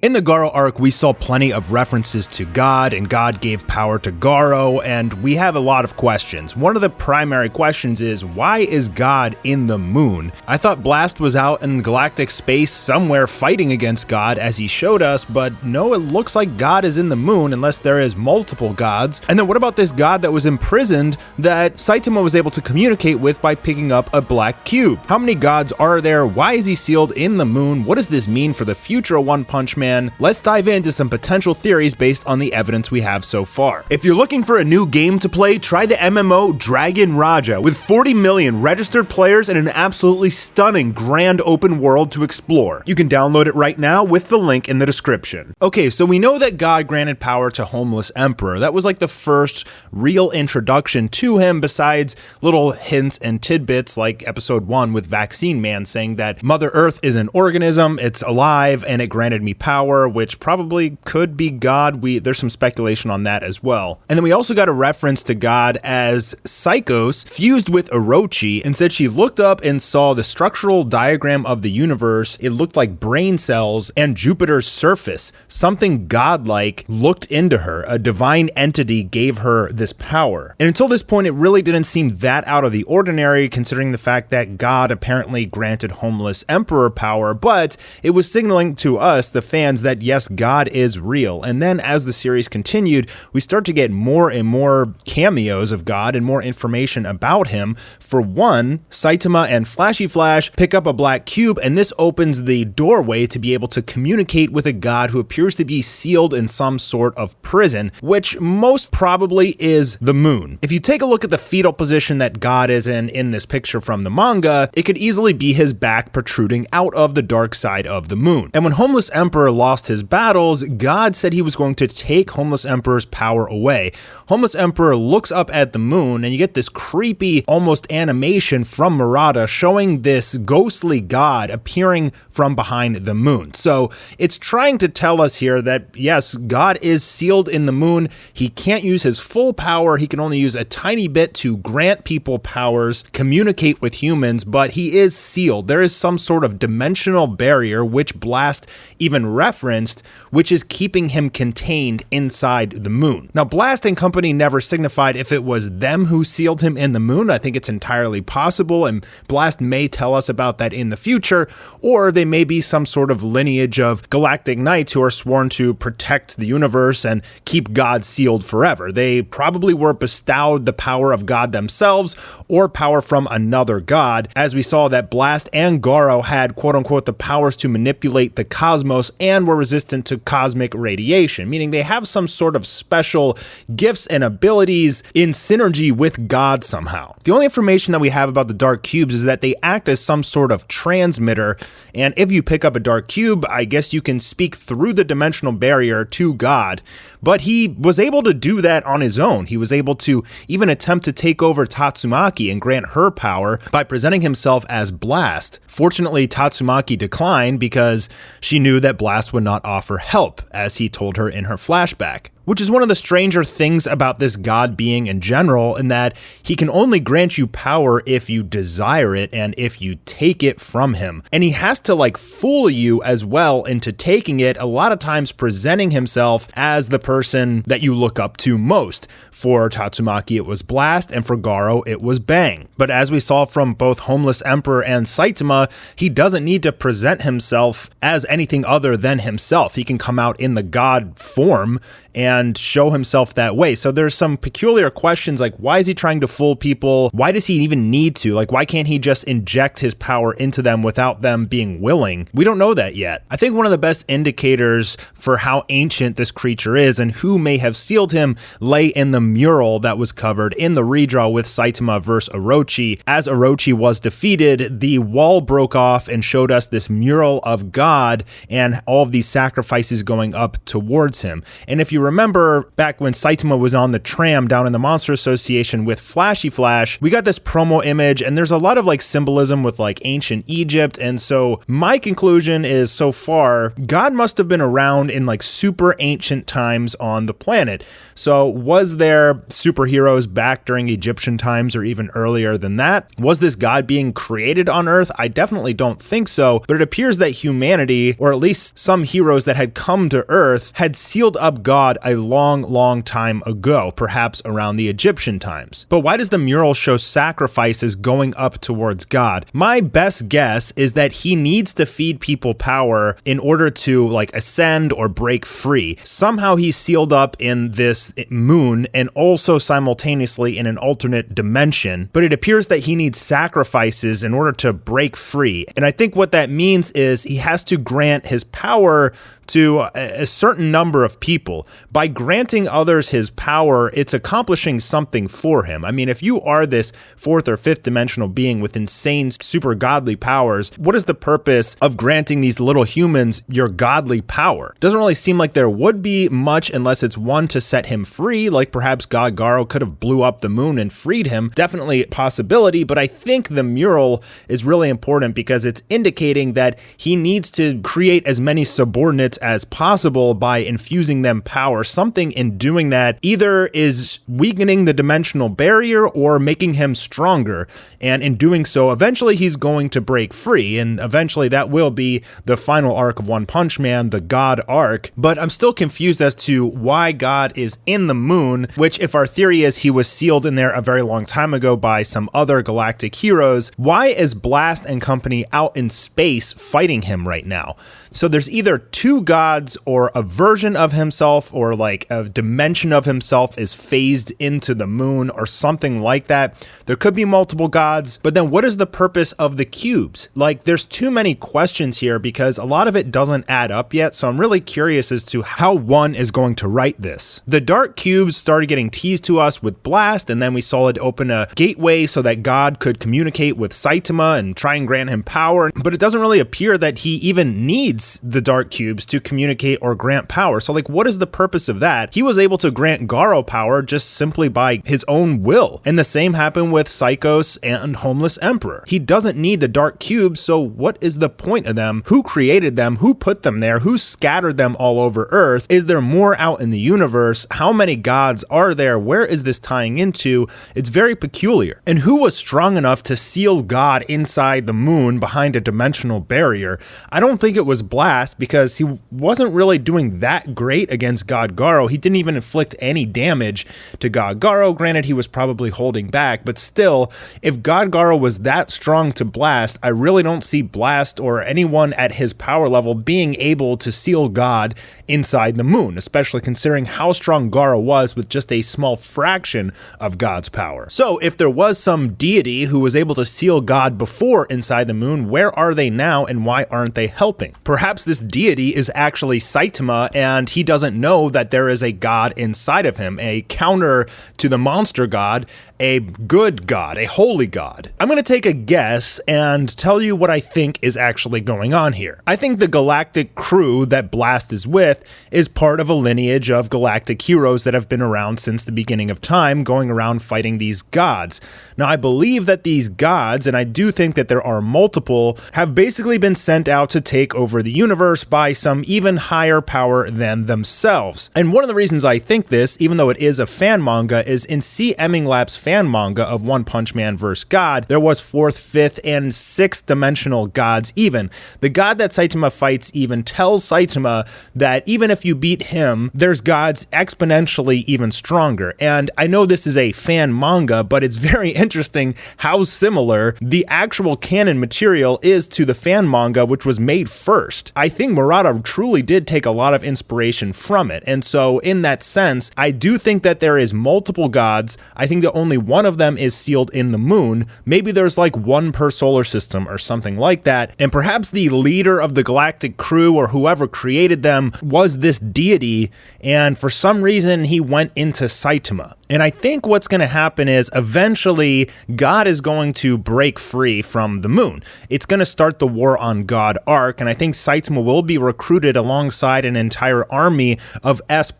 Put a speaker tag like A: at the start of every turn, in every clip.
A: In the Garo arc, we saw plenty of references to God, and God gave power to Garo, and we have a lot of questions. One of the primary questions is, why is God in the moon? I thought Blast was out in galactic space somewhere fighting against God as he showed us, but no, it looks like God is in the moon unless there is multiple gods. And then what about this God that was imprisoned that Saitama was able to communicate with by picking up a black cube? How many gods are there? Why is he sealed in the moon? What does this mean for the future of One Punch Man? Let's dive into some potential theories based on the evidence we have so far. If you're looking for a new game to play, try the MMO Dragon Raja with 40 million registered players and an absolutely stunning grand open world to explore. You can download it right now with the link in the description. Okay, so we know that God granted power to Homeless Emperor. That was like the first real introduction to him, besides little hints and tidbits like episode 1 with Vaccine Man saying that Mother Earth is an organism, it's alive, and it granted me power, which probably could be God. There's some speculation on that as well. And then we also got a reference to God as Psychos fused with Orochi, and said she looked up and saw the structural diagram of the universe. It looked like brain cells and Jupiter's surface. Something godlike looked into her. A divine entity gave her this power. And until this point, it really didn't seem that out of the ordinary, considering the fact that God apparently granted Homeless Emperor power, but it was signaling to us, the fans, that yes, God is real. And then as the series continued, we start to get more and more cameos of God and more information about him. For one, Saitama and Flashy Flash pick up a black cube, and this opens the doorway to be able to communicate with a god who appears to be sealed in some sort of prison, which most probably is the moon. If you take a look at the fetal position that God is in this picture from the manga, it could easily be his back protruding out of the dark side of the moon. And when Homeless Emperor lost his battles, God said he was going to take Homeless Emperor's power away. Homeless Emperor looks up at the moon, and you get this creepy, almost animation from Murata showing this ghostly God appearing from behind the moon. So it's trying to tell us here that yes, God is sealed in the moon. He can't use his full power. He can only use a tiny bit to grant people powers, communicate with humans, but he is sealed. There is some sort of dimensional barrier, which Blast even referenced, which is keeping him contained inside the moon. Now, Blast and company never signified if it was them who sealed him in the moon. I think it's entirely possible, and Blast may tell us about that in the future, or they may be some sort of lineage of galactic knights who are sworn to protect the universe and keep God sealed forever. They probably were bestowed the power of God themselves or power from another god, as we saw that Blast and Garo had quote-unquote the powers to manipulate the cosmos and were resistant to cosmic radiation, meaning they have some sort of special gifts and abilities in synergy with God somehow. The only information that we have about the dark cubes is that they act as some sort of transmitter, and if you pick up a dark cube, I guess you can speak through the dimensional barrier to God, but he was able to do that on his own. He was able to even attempt to take over Tatsumaki and grant her power by presenting himself as Blast. Fortunately, Tatsumaki declined because she knew that Blast would not offer help, as he told her in her flashback. Which is one of the stranger things about this God being in general, in that he can only grant you power if you desire it and if you take it from him. And he has to fool you as well into taking it, a lot of times presenting himself as the person that you look up to most. For Tatsumaki, it was Blast, and for Garo, it was Bang. But as we saw from both Homeless Emperor and Saitama, he doesn't need to present himself as anything other than himself. He can come out in the God form and show himself that way. So there's some peculiar questions like, why is he trying to fool people? Why does he even need to? Why can't he just inject his power into them without them being willing? We don't know that yet. I think one of the best indicators for how ancient this creature is and who may have sealed him lay in the mural that was covered in the redraw with Saitama versus Orochi. As Orochi was defeated, the wall broke off and showed us this mural of God and all of these sacrifices going up towards him. And if you remember, remember back when Saitama was on the tram down in the Monster Association with Flashy Flash, we got this promo image, and there's a lot of like symbolism with like ancient Egypt. And so my conclusion is, so far, God must have been around in like super ancient times on the planet. So was there superheroes back during Egyptian times or even earlier than that? Was this God being created on Earth? I definitely don't think so, but it appears that humanity, or at least some heroes that had come to Earth, had sealed up God a long time ago, perhaps around the Egyptian times. But why does the mural show sacrifices going up towards God? My best guess is that he needs to feed people power in order to like ascend or break free. Somehow he's sealed up in this moon and also simultaneously in an alternate dimension, but it appears that he needs sacrifices in order to break free. And I think what that means is he has to grant his power to a certain number of people. By granting others his power, it's accomplishing something for him. I mean, if you are this fourth or fifth dimensional being with insane, super godly powers, what is the purpose of granting these little humans your godly power? Doesn't really seem like there would be much unless it's one to set him free, like perhaps God Garo could have blew up the moon and freed him. Definitely a possibility, but I think the mural is really important because it's indicating that he needs to create as many subordinates as possible by infusing them power. Something in doing that either is weakening the dimensional barrier or making him stronger. And in doing so, eventually he's going to break free. And eventually that will be the final arc of One Punch Man, the God arc. But I'm still confused as to why God is in the moon, which if our theory is he was sealed in there a very long time ago by some other galactic heroes, why is Blast and company out in space fighting him right now? So there's either two gods or a version of himself or like a dimension of himself is phased into the moon or something like that. There could be multiple gods, but then what is the purpose of the cubes? Like there's too many questions here because a lot of it doesn't add up yet. So I'm really curious as to how one is going to write this. The dark cubes started getting teased to us with Blast, and then we saw it open a gateway so that God could communicate with Saitama and try and grant him power. But it doesn't really appear that he even needs the dark cubes to communicate or grant power. So like, what is the purpose of that? He was able to grant Garo power just simply by his own will. And the same happened with Psychos and Homeless Emperor. He doesn't need the dark cubes, so what is the point of them? Who created them? Who put them there? Who scattered them all over Earth? Is there more out in the universe? How many gods are there? Where is this tying into? It's very peculiar. And who was strong enough to seal God inside the moon behind a dimensional barrier? I don't think it was Blast, because he wasn't really doing that great against God Garo. He didn't even inflict any damage to God Garo. Granted, he was probably holding back, but still, if God Garo was that strong to Blast, I really don't see Blast or anyone at his power level being able to seal God inside the moon, especially considering how strong Garo was with just a small fraction of God's power. So if there was some deity who was able to seal God before inside the moon, where are they now and why aren't they helping? Perhaps this deity is actually Saitama and he doesn't know that there is a god inside of him, a counter to the monster god, a good god, a holy god. I'm going to take a guess and tell you what I think is actually going on here. I think the galactic crew that Blast is with is part of a lineage of galactic heroes that have been around since the beginning of time, going around fighting these gods. Now, I believe that these gods, and I do think that there are multiple, have basically been sent out to take over the universe by some even higher power than themselves. And one of the reasons I think this, even though it is a fan manga, is in C. Eminglap's fan manga of One Punch Man vs. God, there was 4th, 5th, and 6th dimensional gods even. The god that Saitama fights even tells Saitama that even if you beat him, there's gods exponentially even stronger. And I know this is a fan manga, but it's very interesting how similar the actual canon material is to the fan manga, which was made first. I think Murata truly did take a lot of inspiration from it. And so in that sense, I do think that there is multiple gods. I think that only one of them is sealed in the moon. Maybe there's like one per solar system or something like that. And perhaps the leader of the galactic crew or whoever created them was this deity. And for some reason, he went into Saitama. And I think what's going to happen is eventually God is going to break free from the moon. It's going to start the War on God arc. And I think Saitama will be recruited alongside an entire army of S+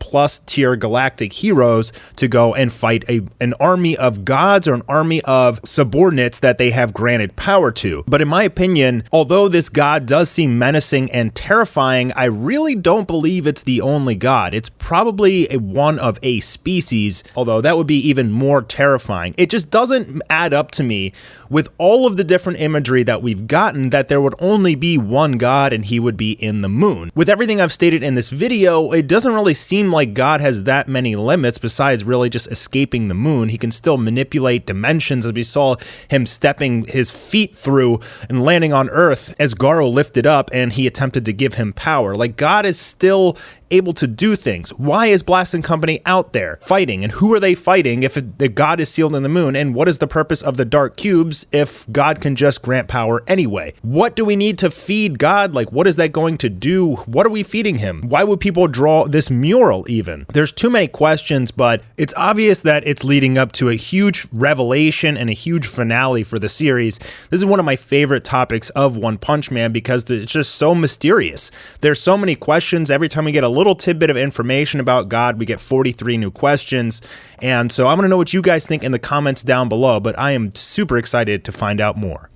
A: tier galactic heroes to go and fight an army of gods or an army of subordinates that they have granted power to. But in my opinion, although this god does seem menacing and terrifying, I really don't believe it's the only god. It's probably one of a species, although that would be even more terrifying. It just doesn't add up to me with all of the different imagery that we've gotten that there would only be one god and he would be in the moon. With everything I've stated in this video, it doesn't really seem like God has that many limits besides really just escaping the moon. He can still manipulate dimensions, as we saw him stepping his feet through and landing on Earth as Garo lifted up and he attempted to give him power. Like, God is still able to do things. Why is Blast & Company out there fighting? And who are they fighting if the god is sealed in the moon? And what is the purpose of the dark cubes if God can just grant power anyway? What do we need to feed God? Like, what is that going to do? What are we feeding him? Why would people draw this mural even? There's too many questions, but it's obvious that it's leading up to a huge revelation and a huge finale for the series. This is one of my favorite topics of One Punch Man because it's just so mysterious. There's so many questions. Every time we get a little tidbit of information about God, we get 43 new questions. And so I want to know what you guys think in the comments down below, but I am super excited to find out more.